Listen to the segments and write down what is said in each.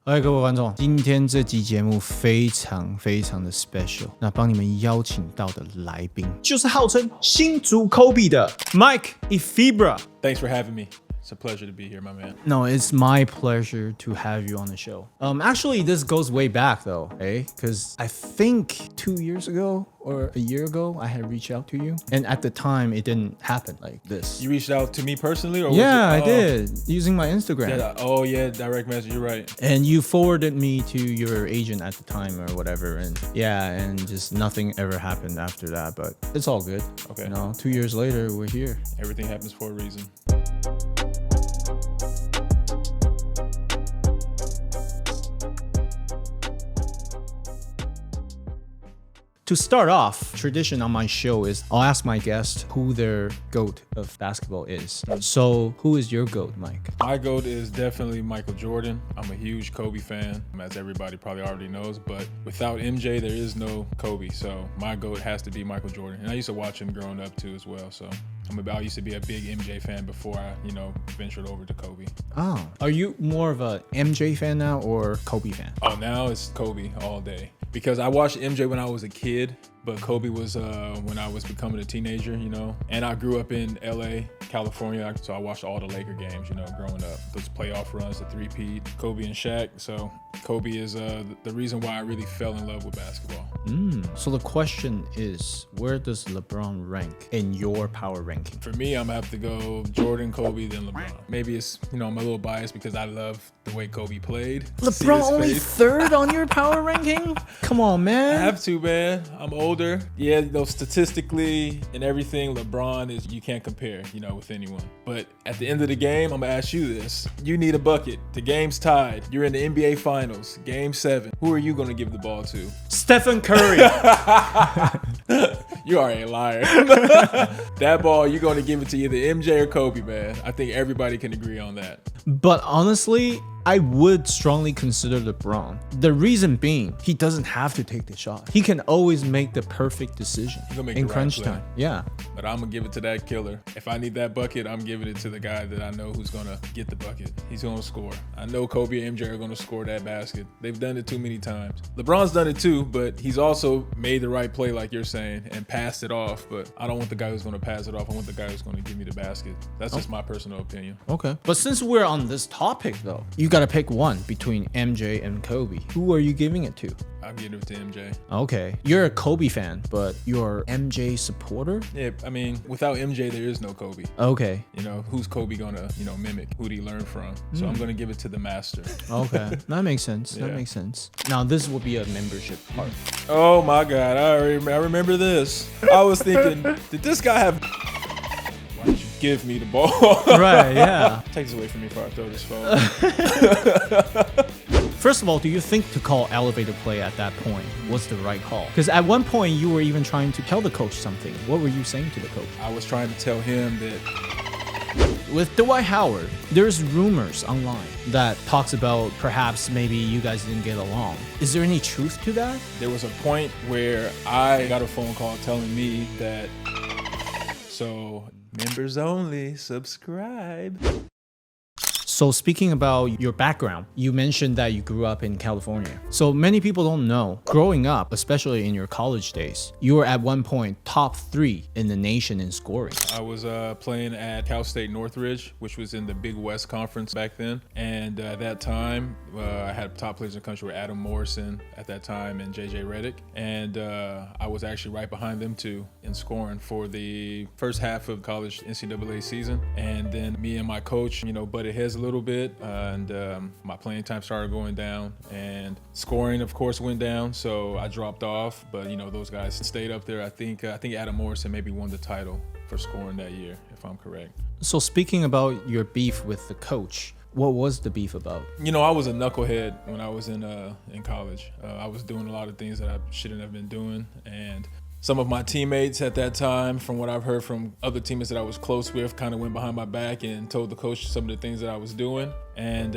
嗨，各位观众，今天这集节目非常的 special。那帮你们邀请到的来宾，就是号称新竹 Kobe 的 Mike Efevberha。Thanks for having me. It's a pleasure to be here, my man. No, it's my pleasure to have you on the show. Actually, this goes way back though, eh? Because I think 2 years ago or a year ago, I had reached out to you, and at the time, it didn't happen like this. You reached out to me personally, or Yeah, I did using my Instagram. Yeah, direct message. You're right. And you forwarded me to your agent at the time or whatever, and yeah, and just nothing ever happened after that. But it's all good. Okay. You know, 2 years later, we're here. Everything happens for a reason. To start off, tradition on my show is I'll ask my guest who their GOAT of basketball is. So, who is your GOAT, Mike? My GOAT is definitely Michael Jordan. I'm a huge Kobe fan, as everybody probably already knows. But without MJ, there is no Kobe. So my GOAT has to be Michael Jordan. And I used to watch him growing up too as well. So I used to be a big MJ fan before I, ventured over to Kobe. Oh, are you more of a MJ fan now or Kobe fan? Oh, now it's Kobe all day. Because I watched MJ when I was a kid, but Kobe was when I was becoming a teenager, And I grew up in LA, California, so I watched all the Laker games, growing up. Those playoff runs, the three-peat, Kobe and Shaq. So Kobe is the reason why I really fell in love with basketball. So the question is, where does LeBron rank in your power ranking? For me, I'm gonna have to go Jordan, Kobe, then LeBron. Maybe it's, I'm a little biased because I love the way Kobe played. LeBron only third on your power ranking? Come on, man. I have to, man. I'm older. Yeah, statistically and everything, LeBron is, you can't compare, with anyone. But at the end of the game, I'm gonna ask you this. You need a bucket. The game's tied. You're in the NBA Finals, Game 7. Who are you gonna give the ball to? Stephen Curry. You are a liar. That ball, you're gonna give it to either MJ or Kobe, man. I think everybody can agree on that. But honestly, I would strongly consider LeBron. The reason being, he doesn't have to take the shot. He can always make the perfect decision in crunch time. Yeah. But I'm gonna give it to that killer. If I need that bucket, I'm giving it to the guy that I know who's gonna get the bucket. He's gonna score. I know Kobe and MJ are gonna score that basket. They've done it too many times. LeBron's done it too, but he's also made the right play, like you're saying, and passed it off. But I don't want the guy who's gonna pass it off. I want the guy who's gonna give me the basket. That's just my personal opinion. Okay. But since we're on this topic though, you gotta pick one between MJ and Kobe. Who are you giving it to? I'll give it to MJ. Okay. You're a Kobe fan, but you're MJ supporter? Yeah, I mean, without MJ, there is no Kobe. Okay. Who's Kobe gonna, mimic? Who'd he learn from? So I'm gonna give it to the master. Okay. That makes sense. Yeah. That makes sense. Now, this will be a membership part. Oh my God, I remember this. I was thinking, did this guy have... Why did you give me the ball? Right, yeah. Take this away from me before I throw this phone. First of all, do you think to call elevator play at that point was the right call? Because at one point you were even trying to tell the coach something. What were you saying to the coach? I was trying to tell him that... With Dwight Howard, there's rumors online that talks about perhaps maybe you guys didn't get along. Is there any truth to that? There was a point where I got a phone call telling me that... So, members only, subscribe. So speaking about your background, you mentioned that you grew up in California. So many people don't know, growing up, especially in your college days, you were at one point top 3 in the nation in scoring. I was playing at Cal State Northridge, which was in the Big West Conference back then. And at that time, I had top players in the country were Adam Morrison at that time and JJ Redick. And I was actually right behind them two in scoring for the first half of college NCAA season. And then me and my coach, butted heads a little bit, and my playing time started going down, and scoring, of course, went down. So I dropped off, but those guys stayed up there. I think Adam Morrison maybe won the title for scoring that year, if I'm correct. So speaking about your beef with the coach, what was the beef about? I was a knucklehead when I was in college. I was doing a lot of things that I shouldn't have been doing, and some of my teammates at that time, from what I've heard from other teammates that I was close with, kind of went behind my back and told the coach some of the things that I was doing. And,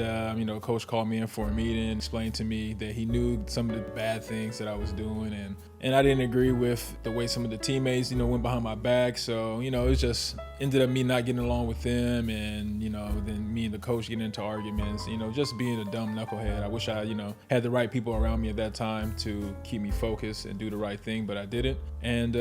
coach called me in for a meeting, explained to me that he knew some of the bad things that I was doing. And I didn't agree with the way some of the teammates, went behind my back. So, it was just ended up me not getting along with them. And, then me and the coach getting into arguments, just being a dumb knucklehead. I wish I, had the right people around me at that time to keep me focused and do the right thing, but I didn't. And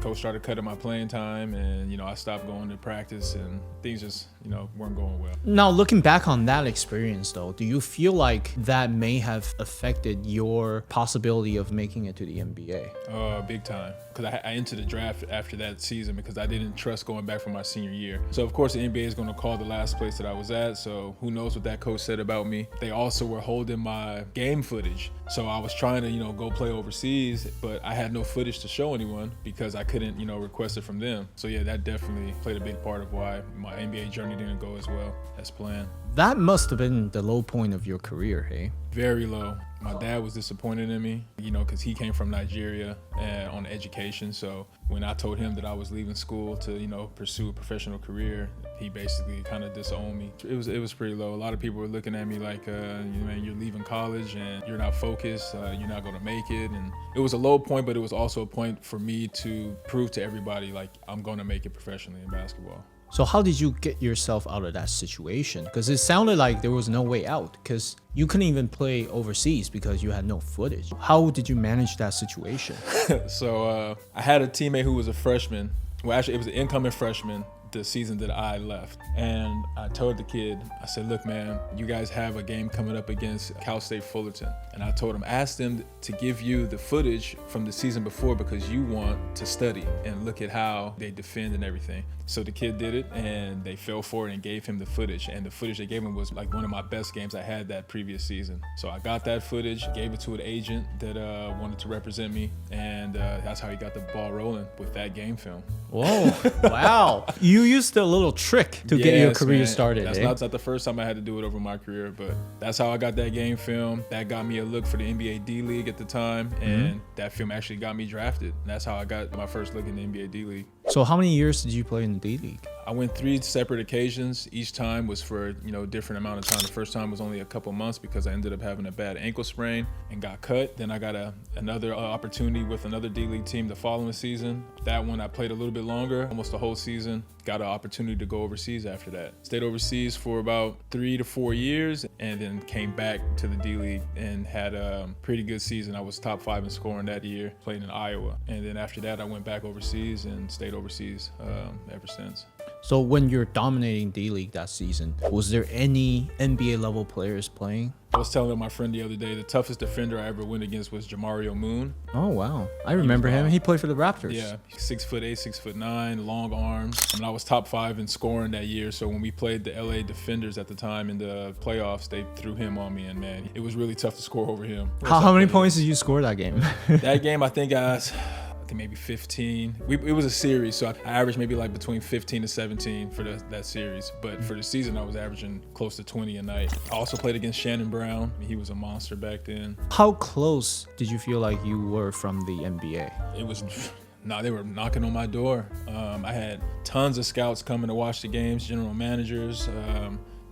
coach started cutting my playing time, and I stopped going to practice, and things just weren't going well. Now, looking back on that experience though, do you feel like that may have affected your possibility of making it to the NBA? Big time, because I entered the draft after that season because I didn't trust going back for my senior year. So of course the NBA is going to call the last place that I was at, so who knows what that coach said about me. They also were holding my game footage, so I was trying to go play overseas, but I had no footage to show anyone because I couldn't request it from them. So yeah, that definitely played a big part of why my NBA journey didn't go as well as planned. That must have been the low point of your career, hey? Very low. My dad was disappointed in me, because he came from Nigeria on education. So when I told him that I was leaving school to, pursue a professional career, he basically kind of disowned me. It was pretty low. A lot of people were looking at me like, man, you're leaving college and you're not focused. You're not going to make it. And it was a low point, but it was also a point for me to prove to everybody, like, I'm going to make it professionally in basketball. So how did you get yourself out of that situation? Because it sounded like there was no way out, because you couldn't even play overseas because you had no footage. How did you manage that situation? So I had a teammate who was a freshman. Well, actually, it was an incoming freshman the season that I left. And I told the kid, I said, look, man, you guys have a game coming up against Cal State Fullerton. And I told him, ask them to give you the footage from the season before because you want to study and look at how they defend and everything. So the kid did it, and they fell for it and gave him the footage. And the footage they gave him was like one of my best games I had that previous season. So I got that footage, gave it to an agent that wanted to represent me, and that's how he got the ball rolling with that game film. Whoa, wow. You used a little trick to get your career started. That's not the first time I had to do it over my career, but that's how I got that game film. That got me a look for the NBA D-League at the time, and that film actually got me drafted. And that's how I got my first look in the NBA D-League. So how many years did you play in the D-League? I went 3 separate occasions. Each time was for a different amount of time. The first time was only a couple months because I ended up having a bad ankle sprain and got cut. Then I got another opportunity with another D-League team the following season. That one I played a little bit longer, almost the whole season. Got an opportunity to go overseas after that. Stayed overseas for about 3 to 4 years and then came back to the D-League and had a pretty good season. I was top 5 in scoring that year, playing in Iowa. And then after that, I went back overseas and stayed overseas ever since. So when you're dominating D-League that season, was there any NBA level players playing? I was telling my friend the other day, the toughest defender I ever went against was Jamario Moon. Oh, wow. I remember him. He played for the Raptors. Yeah, 6'8", 6'9", long arms. I was top 5 in scoring that year. So when we played the LA Defenders at the time in the playoffs, they threw him on me, and man, it was really tough to score over him. How many points did you score that game? That game, I think maybe 15. It was a series, so I averaged maybe like between 15 to 17 for that series. But for the season, I was averaging close to 20 a night. I also played against Shannon Brown. He was a monster back then. How close did you feel like you were from the NBA? It was... they were knocking on my door. I had tons of scouts coming to watch the games, general managers.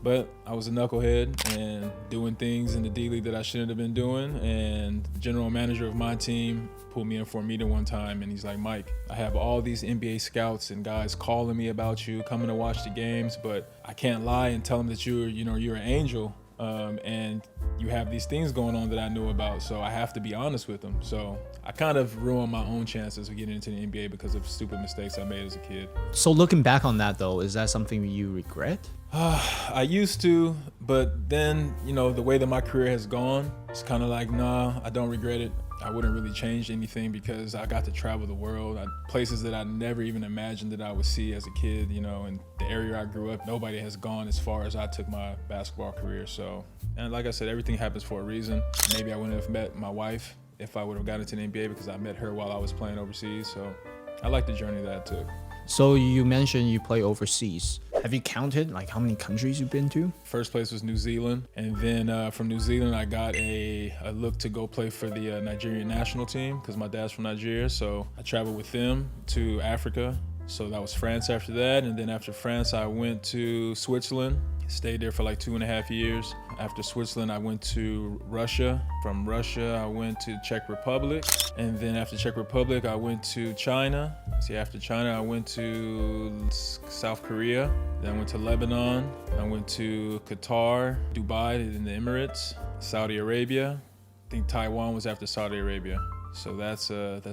But I was a knucklehead and doing things in the D-League that I shouldn't have been doing. And the general manager of my team pulled me in for a meeting one time, and he's like, Mike, I have all these NBA scouts and guys calling me about you, coming to watch the games, but I can't lie and tell them that you're an angel. And you have these things going on that I knew about, so I have to be honest with them. So I kind of ruined my own chances of getting into the NBA because of stupid mistakes I made as a kid. So looking back on that though, is that something you regret? I used to, but then, the way that my career has gone, it's kind of like, nah, I don't regret it. I wouldn't really change anything because I got to travel the world, places that I never even imagined that I would see as a kid, and the area I grew up, nobody has gone as far as I took my basketball career. So, and like I said, everything happens for a reason. Maybe I wouldn't have met my wife if I would have gotten into the NBA because I met her while I was playing overseas. So I like the journey that I took. So you mentioned you play overseas. Have you counted like how many countries you've been to? First place was New Zealand. And then from New Zealand, I got a look to go play for the Nigerian national team because my dad's from Nigeria. So I traveled with them to Africa. So that was France after that. And then after France, I went to Switzerland, Stayed there for like 2.5 years. After Switzerland, I went to Russia. From Russia, I went to Czech Republic. And then after Czech Republic, I went to China. See, after China, I went to South Korea. Then I went to Lebanon. I went to Qatar, Dubai, in the Emirates, Saudi Arabia. I think Taiwan was after Saudi Arabia. So that's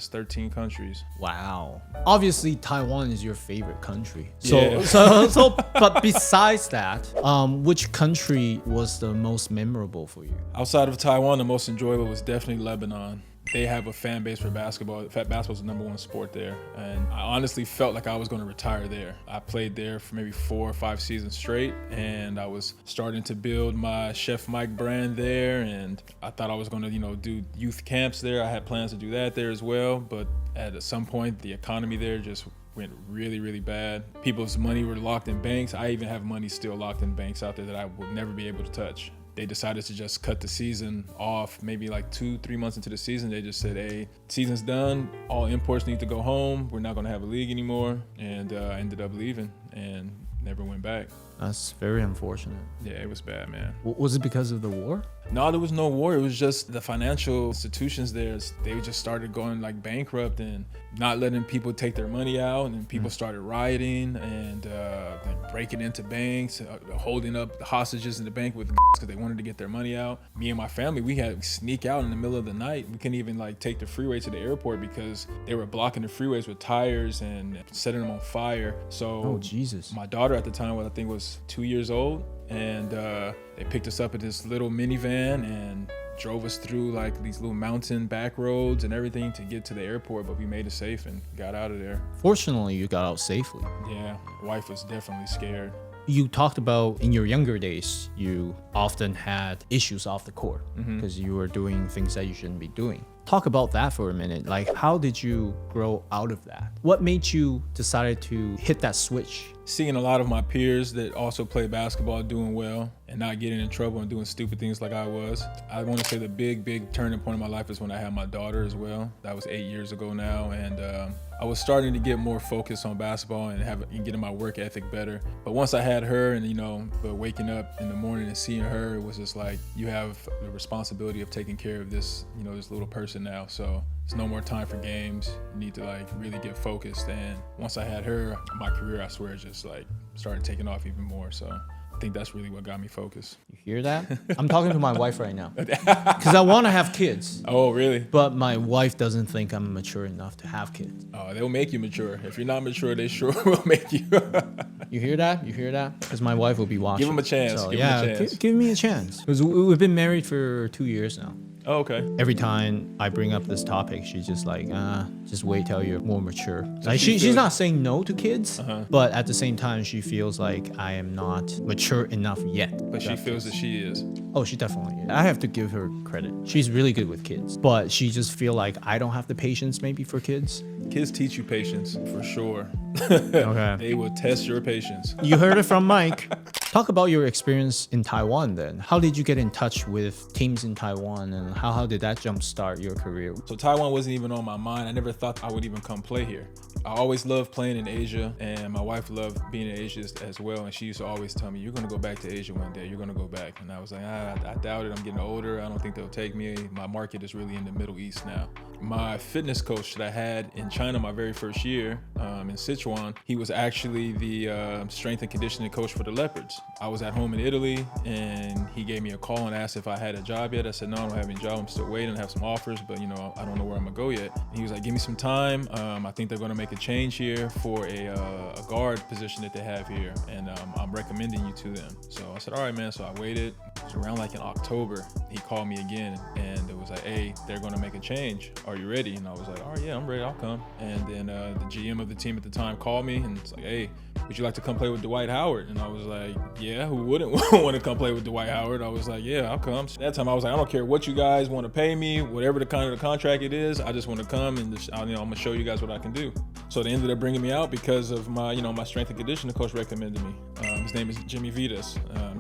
13 countries. Wow. Obviously, Taiwan is your favorite country. So, Yeah. But besides that, which country was the most memorable for you? Outside of Taiwan, the most enjoyable was definitely Lebanon. They have a fan base for basketball. Basketball's the #1 sport there. And I honestly felt like I was going to retire there. I played there for maybe 4 or 5 seasons straight. And I was starting to build my Chef Mike brand there. And I thought I was going to, do youth camps there. I had plans to do that there as well. But at some point, the economy there just went really, really bad. People's money were locked in banks. I even have money still locked in banks out there that I will never be able to touch. They decided to just cut the season off maybe like 2-3 months into the season. They just said, hey, season's done. All imports need to go home. We're not going to have a league anymore. And I ended up leaving and never went back. That's very unfortunate. Yeah, it was bad, man. Was it because of the war? No, there was no war. It was just the financial institutions there. They just started going like bankrupt and not letting people take their money out. And people started rioting and like breaking into banks, holding up hostages in the bank with because they wanted to get their money out. Me and my family, we had to sneak out in the middle of the night. We couldn't even like take the freeway to the airport because they were blocking the freeways with tires and setting them on fire. So, oh, Jesus. My daughter at the time, I think was 2 years old. And they picked us up in this little minivan and drove us through like these little mountain back roads and everything to get to the airport, but we made it safe and got out of there. Fortunately, you got out safely. Yeah, wife was definitely scared. You talked about in your younger days, you often had issues off the court because you were doing things that you shouldn't be doing. Talk about that for a minute. Like, how did you grow out of that? What made you decide to hit that switch? Seeing a lot of my peers that also play basketball doing well and not getting in trouble and doing stupid things like I was. I want to say the big turning point in my life is when I had my daughter as well. That was 8 years ago now. And I was starting to get more focused on basketball and getting my work ethic better. But once I had her and, but waking up in the morning and seeing her, it was just like, you have the responsibility of taking care of this, this little person now. So there's no more time for games. You need to like really get focused. And once I had her, my career, I swear, just like started taking off even more. So I think that's really what got me focused. You hear that? I'm talking to my wife right now because I want to have kids. Oh, really? But my wife doesn't think I'm mature enough to have kids. Oh, they'll make you mature. If you're not mature, they sure will make you. You hear that? You hear that? Because my wife will be watching. Give them a chance. So, give them a chance. Give me a chance. Because we've been married for 2 years now. Oh, okay. Every time I bring up this topic, she's just like, just wait till you're more mature. So like she's not saying no to kids, but at the same time, she feels like I am not mature enough yet. But she feels that she is. Oh, she definitely is. I have to give her credit. She's really good with kids, but she just feel like I don't have the patience maybe for kids. Kids teach you patience, for sure. Okay. They will test your patience. You heard it from Mike. Talk about your experience in Taiwan then. How did you get in touch with teams in Taiwan and how did that jumpstart your career? So Taiwan wasn't even on my mind. I never thought I would even come play here. I always loved playing in Asia, and my wife loved being in Asia as well. And she used to always tell me, you're going to go back to Asia one day. You're going to go back. And I was like, I doubt it. I'm getting older. I don't think they'll take me. My market is really in the Middle East now. My fitness coach that I had in China my very first year in Sichuan, he was actually the strength and conditioning coach for the Leopards. I was at home in Italy, and he gave me a call and asked if I had a job yet. I said, no, I don't have any job. I'm still waiting. I have some offers, but I don't know where I'm going to go yet. And he was like, give me some time. I think they're going to make a change here for a guard position that they have here, and I'm recommending you to them. So I said, all right, man. So I waited. It was around like in October. He called me again, and it was like, hey, they're going to make a change. Are you ready? And I was like, all right, yeah, I'm ready. I'll come. And then the GM of the team at the time called me, and it's like, hey, would you like to come play with Dwight Howard? And I was like, yeah, who wouldn't want to come play with Dwight Howard? I was like, yeah, I'll come. So that time I was like, I don't care what you guys want to pay me, whatever the kind of the contract it is, I just want to come and just, I'm going to show you guys what I can do. So they ended up bringing me out because of my, my strength and conditioning coach recommended me. His name is Jimmy Vitas.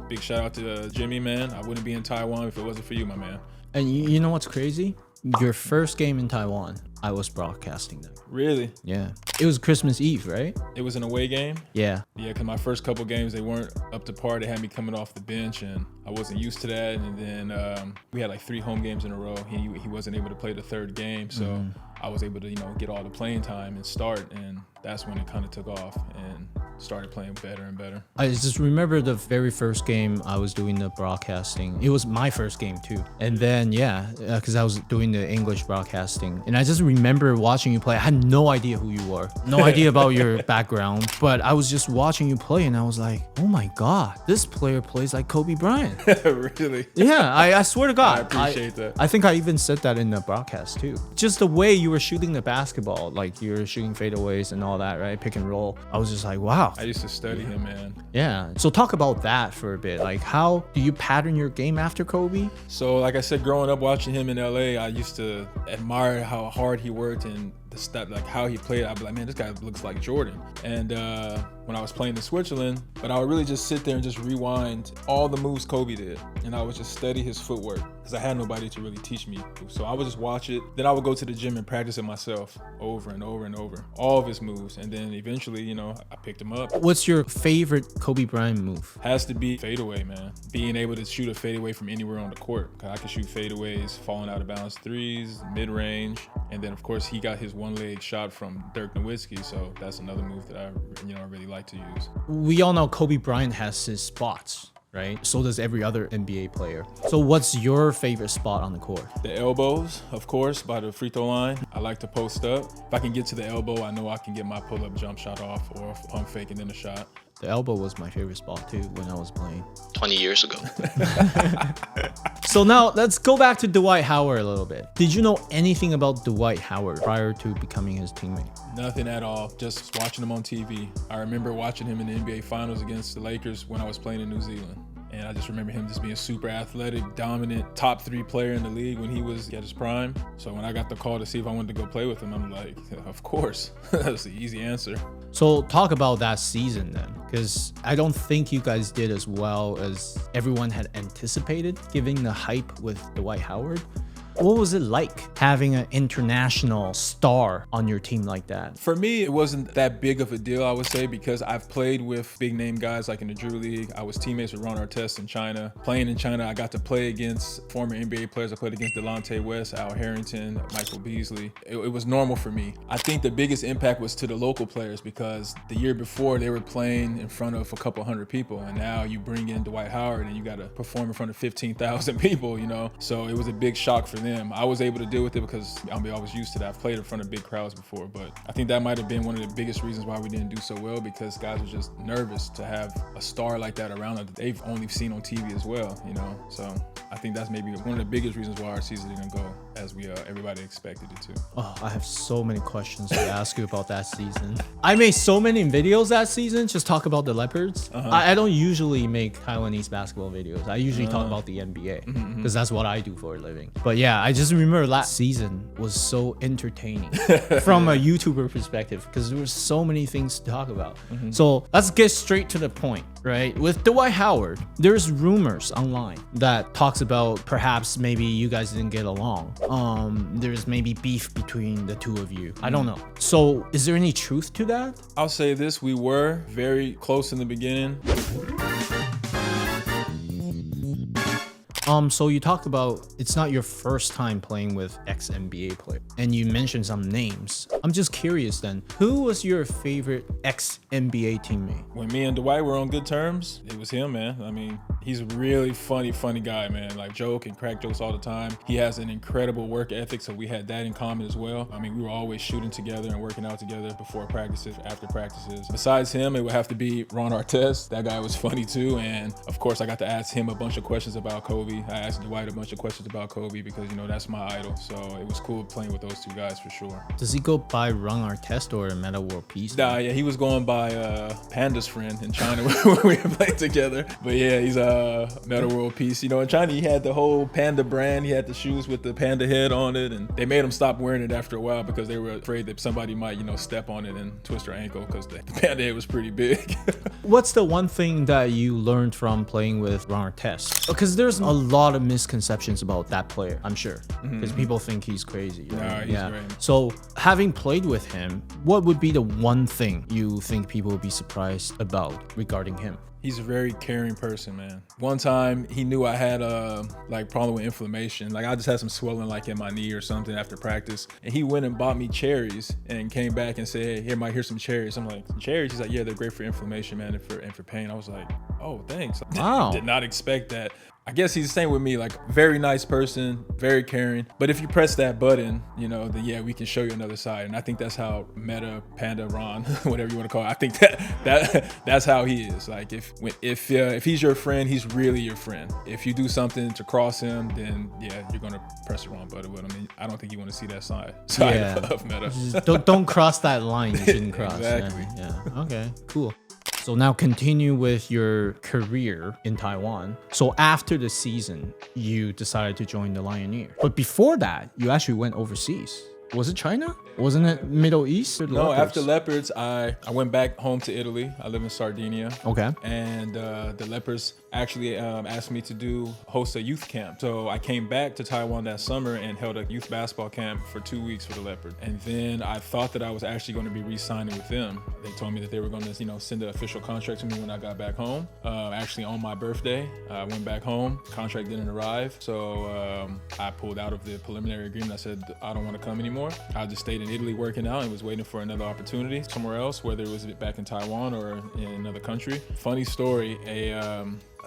Big shout out to Jimmy, man. I wouldn't be in Taiwan if it wasn't for you, my man. And you know what's crazy? Your first game in Taiwan I was broadcasting them. Really? Yeah. It was Christmas Eve, right? It was an away game? Yeah. Yeah, because my first couple games, they weren't up to par. They had me coming off the bench, and I wasn't used to that. And then we had like 3 home games in a row. He wasn't able to play the 3rd game, so I was able to, get all the playing time and start, and that's when it kind of took off and started playing better and better. I just remember the very first game I was doing the broadcasting. It was my first game too. And then, because I was doing the English broadcasting. And I just remember watching you play. I had no idea who you were. No idea about your background. But I was just watching you play and I was like, oh my God, this player plays like Kobe Bryant. Really? Yeah, I swear to God. I appreciate that. I think I even said that in the broadcast too. Just the way you were shooting the basketball, like you were shooting fadeaways and all that, right? Pick and roll. I was just like, wow. I used to study him, man. Yeah. So talk about that for a bit. Like, how do you pattern your game after Kobe? So, like I said, growing up watching him in LA, I used to admire how hard he worked and the stuff, like how he played. I'd be like, man, this guy looks like Jordan. And when I was playing in Switzerland, but I would really just sit there and just rewind all the moves Kobe did. And I would just study his footwork because I had nobody to really teach me. So I would just watch it. Then I would go to the gym and practice it myself over and over and over, all of his moves. And then eventually, I picked him up. What's your favorite Kobe Bryant move? Has to be fadeaway, man. Being able to shoot a fadeaway from anywhere on the court. I can shoot fadeaways, falling out of bounds threes, mid-range. And then, of course, he got his one-leg shot from Dirk Nowitzki. So that's another move that I really like to use. We all know Kobe Bryant has his spots, right? So does every other NBA player. So what's your favorite spot on the court? The elbows, of course, by the free throw line. I like to post up. If I can get to the elbow, I know I can get my pull-up jump shot off or pump fake and then a shot. The elbow was my favorite spot too when I was playing. 20 years ago. So now let's go back to Dwight Howard a little bit. Did you know anything about Dwight Howard prior to becoming his teammate? Nothing at all, just watching him on TV. I remember watching him in the NBA Finals against the Lakers when I was playing in New Zealand. And I just remember him just being super athletic, dominant, top 3 player in the league when he was at his prime. So when I got the call to see if I wanted to go play with him, I'm like, of course. That's the easy answer. So talk about that season then, because I don't think you guys did as well as everyone had anticipated, given the hype with Dwight Howard. What was it like having an international star on your team like that? For me, it wasn't that big of a deal, I would say, because I've played with big name guys like in the Drew League. I was teammates with Ron Artest in China. Playing in China, I got to play against former NBA players. I played against Delonte West, Al Harrington, Michael Beasley. It was normal for me. I think the biggest impact was to the local players because the year before they were playing in front of a couple hundred people, and now you bring in Dwight Howard and you got to perform in front of 15,000 people, So it was a big shock for them. I was able to deal with it because I was used to that. I've played in front of big crowds before, but I think that might have been one of the biggest reasons why we didn't do so well because guys were just nervous to have a star like that around them that they've only seen on TV as well, So I think that's maybe one of the biggest reasons why our season didn't go as everybody expected it to. Oh, I have so many questions to ask you about that season. I made so many videos that season, just talk about the Leopards. I don't usually make Taiwanese basketball videos. I usually talk about the NBA because that's what I do for a living. But yeah, I just remember last season was so entertaining from a YouTuber perspective because there were so many things to talk about. So let's get straight to the point, right? With Dwight Howard, there's rumors online that talks about perhaps maybe you guys didn't get along. There's maybe beef between the two of you. I don't know. So is there any truth to that? I'll say this, we were very close in the beginning. So you talked about it's not your first time playing with ex-NBA players, and you mentioned some names. I'm just curious then, who was your favorite ex-NBA teammate? When me and Dwight were on good terms, it was him, man. I mean, he's a really funny guy, man. Like joke and crack jokes all the time. He has an incredible work ethic, so we had that in common as well. I mean, we were always shooting together and working out together before practices, after practices. Besides him, it would have to be Ron Artest. That guy was funny too, and of course, I got to ask him a bunch of questions about Kobe. I asked Dwight a bunch of questions about Kobe because, that's my idol. So it was cool playing with those two guys for sure. Does he go by Ron Artest or Meta World Peace? Nah, yeah, he was going by Panda's friend in China when we played together. But yeah, he's Meta World Peace. You know, in China, he had the whole panda brand. He had the shoes with the panda head on it, and they made him stop wearing it after a while because they were afraid that somebody might, step on it and twist their ankle because the panda head was pretty big. What's the one thing that you learned from playing with Ron Artest? Because there's a lot of misconceptions about that player, I'm sure, because people think he's crazy. Right? He's great. So having played with him, what would be the one thing you think people would be surprised about regarding him? He's a very caring person, man. One time he knew I had a problem with inflammation. Like I just had some swelling like in my knee or something after practice. And he went and bought me cherries and came back and said, hey, here, Mike, here's some cherries. I'm like, cherries? He's like, yeah, they're great for inflammation, man, and for pain. I was like, oh, thanks. Wow. Did not expect that. I guess he's the same with me, like very nice person, very caring. But if you press that button, then yeah, we can show you another side. And I think that's how Meta, Panda, Ron, whatever you want to call it. I think that's how he is. Like if he's your friend, he's really your friend. If you do something to cross him, then yeah, you're gonna press the wrong button with him. I don't think you want to see that side of Meta. Don't cross that line. You shouldn't cross. Exactly. Yeah. Okay. Cool. So now continue with your career in Taiwan. So after the season, you decided to join the Lioneers. But before that, you actually went overseas. Was it China? Wasn't it Middle East? Or No, Leopards? after Leopards, I went back home to Italy. I live in Sardinia. Okay. And the Leopards actually asked me to host a youth camp. So I came back to Taiwan that summer and held a youth basketball camp for 2 weeks for the Leopards. And then I thought that I was actually going to be re-signing with them. They told me that they were going to, send an official contract to me when I got back home. Actually on my birthday, I went back home. Contract didn't arrive. So I pulled out of the preliminary agreement. I said, I don't want to come anymore. I just stayed in Italy working out and was waiting for another opportunity somewhere else, whether it was back in Taiwan or in another country. Funny story,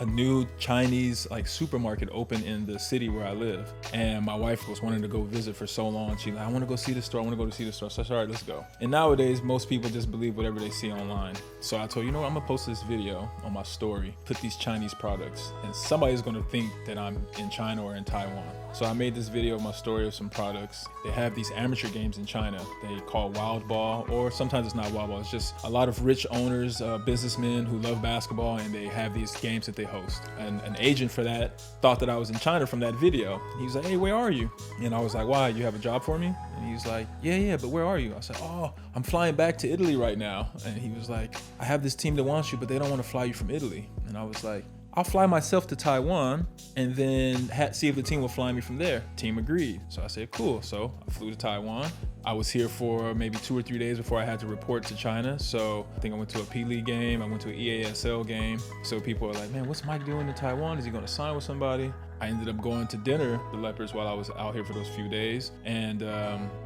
a new Chinese supermarket opened in the city where I live, and my wife was wanting to go visit for so long. She's like, I want to go see the store. I want to go to see the store. So I said, all right, let's go. And nowadays, most people just believe whatever they see online. So I told I'm gonna post this video on my story, put these Chinese products, and somebody's gonna think that I'm in China or in Taiwan. So I made this video of my story of some products. They have these amateur games in China. They call Wild Ball, or sometimes it's not Wild Ball. It's just a lot of rich owners, businessmen who love basketball, and they have these games that they host. And an agent for that thought that I was in China from that video. He was like, hey, where are you? And I was like, why, you have a job for me? And he was like, yeah, but where are you? I said, oh, I'm flying back to Italy right now. And he was like, I have this team that wants you, but they don't want to fly you from Italy. And I was like, I'll fly myself to Taiwan and then see if the team will fly me from there. Team agreed. So I said, cool. So I flew to Taiwan. I was here for maybe 2 or 3 days before I had to report to China. So I think I went to a P-League game. I went to an EASL game. So people were like, man, what's Mike doing in Taiwan? Is he going to sign with somebody? I ended up going to dinner with the Leopards while I was out here for those few days, and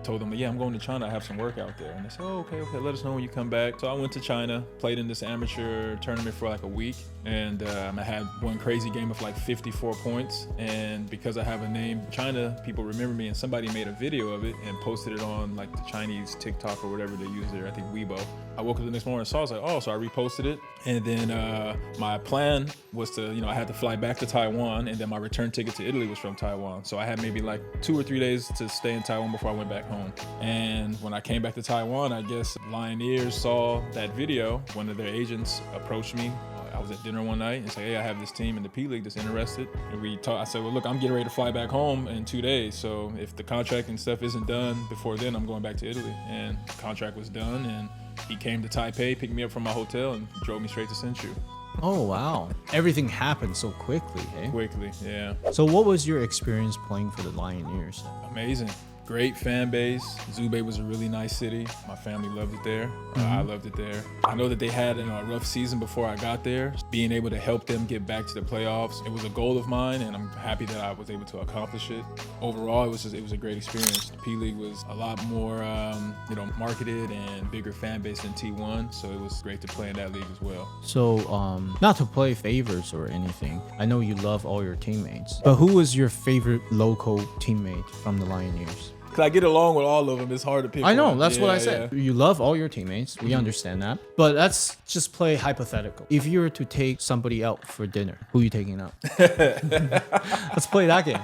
told them, yeah, I'm going to China. I have some work out there. And they said, oh, okay, let us know when you come back. So I went to China, played in this amateur tournament for a week, and I had one crazy game of 54 points. And because I have a name, China, people remember me, and somebody made a video of it and posted it on the Chinese TikTok or whatever they use there, I think Weibo. I woke up the next morning and saw, I was like, oh, so I reposted it. And then my plan was to, I had to fly back to Taiwan, and then my return ticket to Italy was from Taiwan. So I had maybe 2 or 3 days to stay in Taiwan before I went back home. And when I came back to Taiwan, I guess Lioneers saw that video. One of their agents approached me. I was at dinner one night and said, hey, I have this team in the P-League that's interested. And we talked. I said, well, look, I'm getting ready to fly back home in 2 days. So if the contract and stuff isn't done before then, I'm going back to Italy. And the contract was done, and he came to Taipei, picked me up from my hotel, and drove me straight to Hsinchu. Oh, wow. Everything happened so quickly, eh? Quickly, yeah. So what was your experience playing for the Lioneers? Amazing. Great fan base. Zhubei was a really nice city. My family loved it there. I loved it there. I know that they had a rough season before I got there. Being able to help them get back to the playoffs, it was a goal of mine, and I'm happy that I was able to accomplish it. Overall, it was a great experience. The P-League was a lot more, marketed and bigger fan base than T1, so it was great to play in that league as well. So, not to play favorites or anything, I know you love all your teammates, but who was your favorite local teammate from the Lioneers? Because I get along with all of them. It's hard to pick I know, one. that's what I said. Yeah. You love all your teammates. We understand that. But let's just play hypothetical. If you were to take somebody out for dinner, who are you taking out? Let's play that game.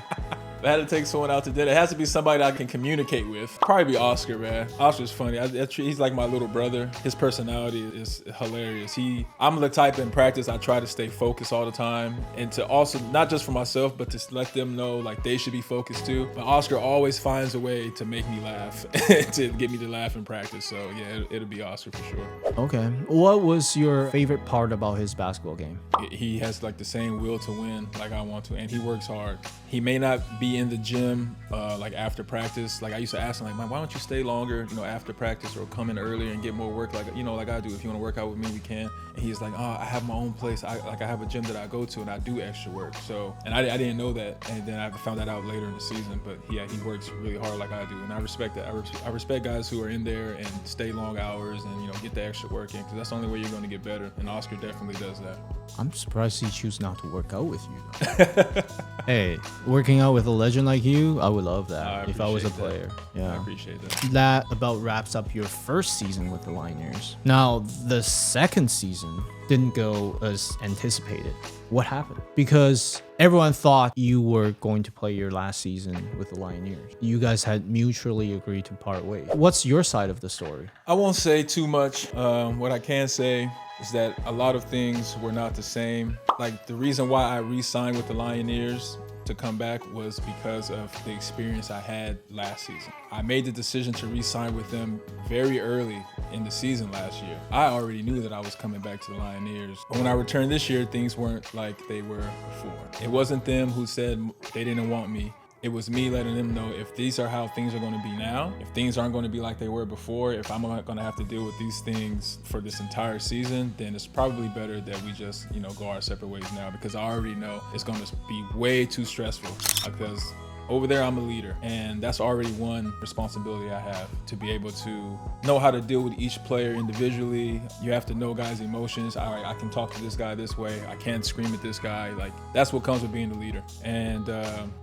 If I had to take someone out to dinner, it has to be somebody that I can communicate with. Probably be Oscar, man. Oscar's funny. He's like my little brother. His personality is hilarious. I'm the type in practice, I try to stay focused all the time, and to also, not just for myself, but to let them know like they should be focused too. But Oscar always finds a way to make me laugh, to get me to laugh in practice. So yeah, it'll be Oscar for sure. Okay. What was your favorite part about his basketball game? He has like the same will to win like I want to, and he works hard. He may not be in the gym like after practice. Like I used to ask him, like, "Man, why don't you stay longer, after practice, or come in earlier and get more work, like like I do. If you want to work out with me, we can." And he's like, "Oh, I have my own place. I have a gym that I go to, and I do extra work." So, and I didn't know that, and then I found that out later in the season. But yeah, he works really hard like I do, and I respect that. I respect guys who are in there and stay long hours and get the extra work in, because that's the only way you're going to get better. And Oscar definitely does that. I'm surprised he chooses not to work out with you, though. Hey, working out with a legend like you, I would love that if I was a player. Yeah, I appreciate that. That about wraps up your first season with the Lioneers. Now, the second season didn't go as anticipated. What happened? Because everyone thought you were going to play your last season with the Lioneers. You guys had mutually agreed to part ways. What's your side of the story? I won't say too much. What I can say is that a lot of things were not the same. Like, the reason why I re-signed with the Lioneers to come back was because of the experience I had last season. I made the decision to re-sign with them very early in the season last year. I already knew that I was coming back to the Lioneers. When I returned this year, things weren't like they were before. It wasn't them who said they didn't want me. It was me letting them know, if these are how things are going to be now, if things aren't going to be like they were before, if I'm not going to have to deal with these things for this entire season, then it's probably better that we just, go our separate ways now, because I already know it's going to be way too stressful, because over there, I'm a leader, and that's already one responsibility I have, to be able to know how to deal with each player individually. You have to know guys' emotions. All right, I can talk to this guy this way. I can't scream at this guy. Like, that's what comes with being a leader. And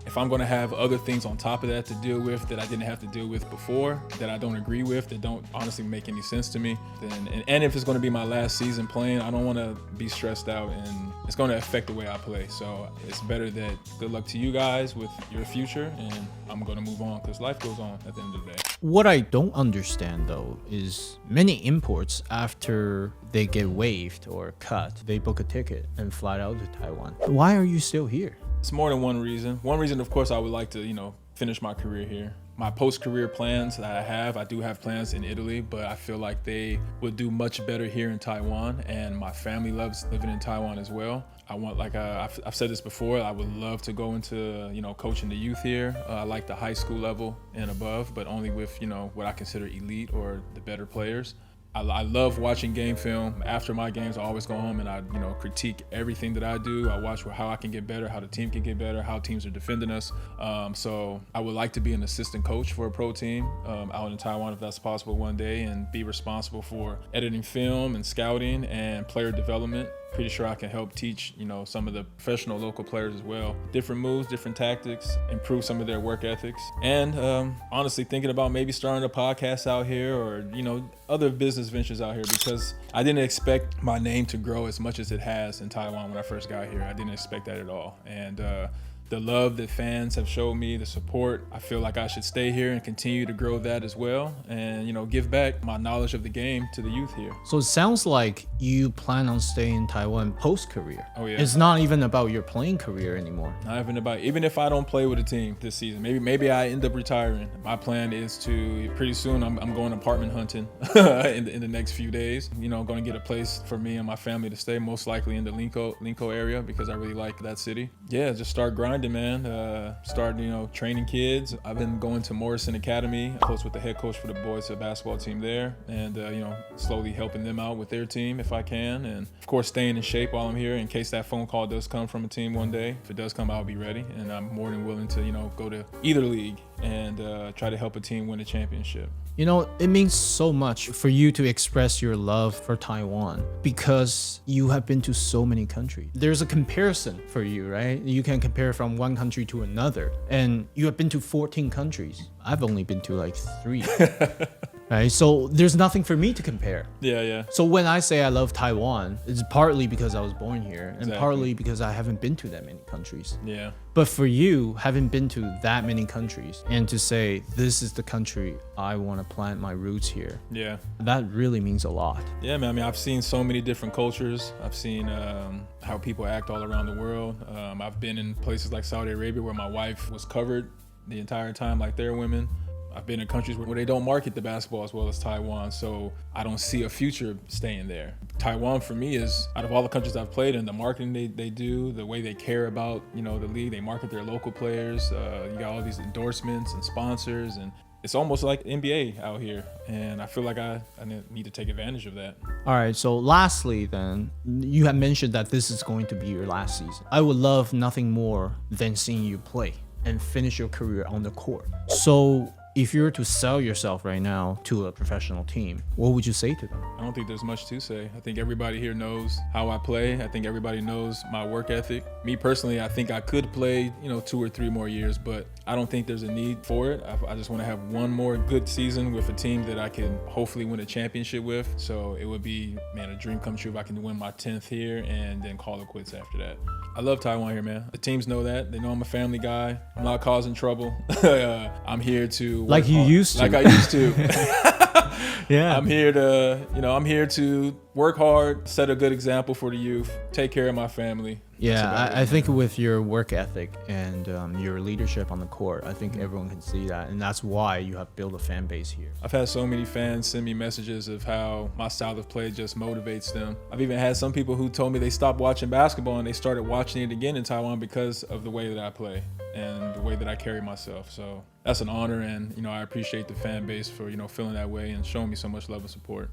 if I'm gonna have other things on top of that to deal with that I didn't have to deal with before, that I don't agree with, that don't honestly make any sense to me, then, and if it's gonna be my last season playing, I don't wanna be stressed out, and it's gonna affect the way I play. So it's better that good luck to you guys with your future, and I'm gonna move on, because life goes on at the end of the day. What I don't understand, though, is many imports, after they get waived or cut, they book a ticket and fly out to Taiwan. Why are you still here? It's more than one reason. One reason, of course, I would like to, finish my career here. My post-career plans that I do have plans in Italy, but I feel like they would do much better here in Taiwan, and my family loves living in Taiwan as well. I want, like I've said this before, I would love to go into, coaching the youth here. I like the high school level and above, but only with, what I consider elite or the better players. I love watching game film. After my games, I always go home and I, critique everything that I do. I watch how I can get better, how the team can get better, how teams are defending us. So I would like to be an assistant coach for a pro team out in Taiwan, if that's possible one day, and be responsible for editing film and scouting and player development. Pretty sure I can help teach, some of the professional local players as well, different moves, different tactics, improve some of their work ethics. And honestly, thinking about maybe starting a podcast out here, or, other business ventures out here, because I didn't expect my name to grow as much as it has in Taiwan when I first got here. I didn't expect that at all. And the love that fans have showed me, the support, I feel like I should stay here and continue to grow that as well, and give back my knowledge of the game to the youth here. So it sounds like you plan on staying in Taiwan post-career. Oh yeah. It's not even about your playing career anymore. Not even about, even if I don't play with a team this season, maybe I end up retiring. My plan is to, pretty soon I'm going apartment hunting in the next few days. I'm going to get a place for me and my family to stay, most likely in the Linko area, because I really like that city. Yeah, just start grinding, man. Start, training kids. I've been going to Morrison Academy, close with the head coach for the boys basketball team there, and slowly helping them out with their team if I can, and of course staying in shape while I'm here in case that phone call does come from a team one day. If it does come, I'll be ready, and I'm more than willing to go to either league and try to help a team win a championship. It means so much for you to express your love for Taiwan, because you have been to so many countries. There's a comparison for you, right? You can compare from one country to another, and you have been to 14 countries. I've only been to like 3. right? So there's nothing for me to compare. Yeah. So when I say I love Taiwan, it's partly because I was born here and partly because I haven't been to that many countries. Yeah. But for you, haven't been to that many countries, and to say, this is the country I want to plant my roots here. Yeah. That really means a lot. Yeah, man. I mean, I've seen so many different cultures. I've seen how people act all around the world. I've been in places like Saudi Arabia where my wife was covered the entire time like their women. I've been in countries where they don't market the basketball as well as Taiwan, so I don't see a future staying there. Taiwan for me is, out of all the countries I've played in, the marketing they do, the way they care about, you know, the league, they market their local players. You got all these endorsements and sponsors, and it's almost like NBA out here, and I feel like I need to take advantage of that. All right, so lastly then, you have mentioned that this is going to be your last season. I would love nothing more than seeing you play and finish your career on the court. So if you were to sell yourself right now to a professional team, what would you say to them? I don't think there's much to say. I think everybody here knows how I play. I think everybody knows my work ethic. Me personally, I think I could play, 2 or 3 more years, but I don't think there's a need for it. I just want to have one more good season with a team that I can hopefully win a championship with. So it would be, man, a dream come true if I can win my 10th here and then call it quits after that. I love Taiwan here, man. The teams know that. They know I'm a family guy. I'm not causing trouble. I'm here to work like you hard. used to. Like I used to. Yeah. I'm here to work hard, set a good example for the youth, take care of my family. Yeah, I think with your work ethic and your leadership on the court, I think everyone can see that, and that's why you have built a fan base here. I've had so many fans send me messages of how my style of play just motivates them. I've even had some people who told me they stopped watching basketball and they started watching it again in Taiwan because of the way that I play and the way that I carry myself. So that's an honor, and I appreciate the fan base for feeling that way and showing me so much love and support.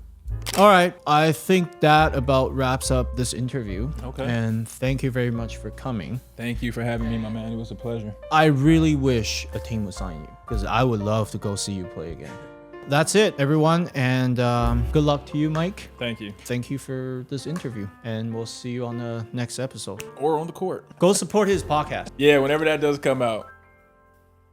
All right, I think that about wraps up this interview. Okay. And thank you very much for coming. Thank you for having me, my man. It was a pleasure. I really wish a team would sign you because I would love to go see you play again. That's it, everyone, and good luck to you, Mike. Thank you. Thank you for this interview, and we'll see you on the next episode. Or on the court. Go support his podcast. Yeah, whenever that does come out.